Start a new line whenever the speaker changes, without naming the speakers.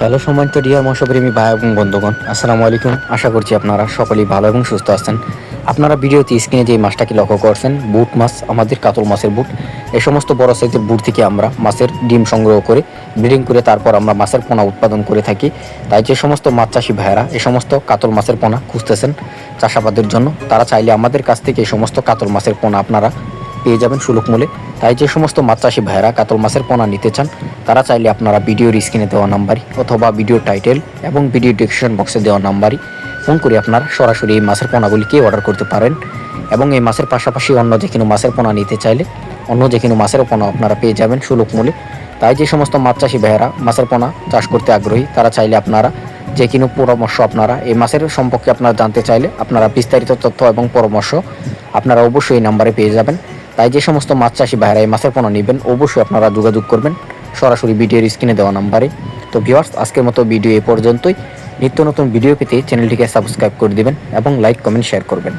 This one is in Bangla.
হ্যালো সম্মানিত ডিয়ার মৎস্যপ্রেমী ভাই এবং বন্ধুগণ, আসসালামু আলাইকুম। আশা করছি আপনারা সকলেই ভালো এবং সুস্থ আছেন। আপনারা ভিডিওতে স্ক্রিনে যে মাছটাকে লক্ষ্য করছেন, বুট মাছ, আমাদের কাতল মাছের বুট। এই সমস্ত বড় সাইজের বুট থেকে আমরা মাছের ডিম সংগ্রহ করে ব্রিডিং করে তারপর আমরা মাছের পোনা উৎপাদন করে থাকি। তাই যে সমস্ত মাছ চাষি ভাইয়েরা এই সমস্ত কাতল মাছের পোনা খুঁজতেছেন চাষাবাদের জন্য, তারা চাইলে আমাদের কাছ থেকে এই সমস্ত কাতল মাছের পোনা আপনারা পেয়ে যাবেন সুলভ মূল্যে। তাই যে সমস্ত মাছ চাষি ভাইয়েরা কাতল মাছের পোনা নিতে চান, তারা চাইলে আপনারা ভিডিওর স্ক্রিনে দেওয়া নাম্বারই অথবা ভিডিও টাইটেল এবং ভিডিও ডিসক্রিপশন বক্সে দেওয়া নাম্বারই ফোন করে আপনারা সরাসরি এই মাছের পোনাগুলিকে অর্ডার করতে পারেন। এবং এই মাছের পাশাপাশি অন্য যে কোনো মাছের পোনা নিতে চাইলে অন্য যে কোনো মাছের পোনা আপনারা পেয়ে যাবেন সুলভ মূল্যে। তাই যে সমস্ত মাছ চাষি ভাইয়েরা মাছের পোনা চাষ করতে আগ্রহী, তারা চাইলে আপনারা যে কোনো পরামর্শ আপনারা এই মাছের সম্পর্কে আপনারা জানতে চাইলে আপনারা বিস্তারিত তথ্য এবং পরামর্শ আপনারা অবশ্যই এই নাম্বারে পেয়ে যাবেন। তাই যে সমস্ত মাছ চাষি ভাইয়েরা এই মাছের পোনা নেবেন, অবশ্যই আপনারা যোগাযোগ করবেন সরাসরি ভিডিওর স্ক্রিনে দেওয়া নাম্বারে। তো ভিউয়ার্স, আজকের মতো ভিডিও এ পর্যন্তই। নিত্য নতুন ভিডিও পেতে চ্যানেলটিকে সাবস্ক্রাইব করে দিবেন এবং লাইক কমেন্ট শেয়ার করবেন।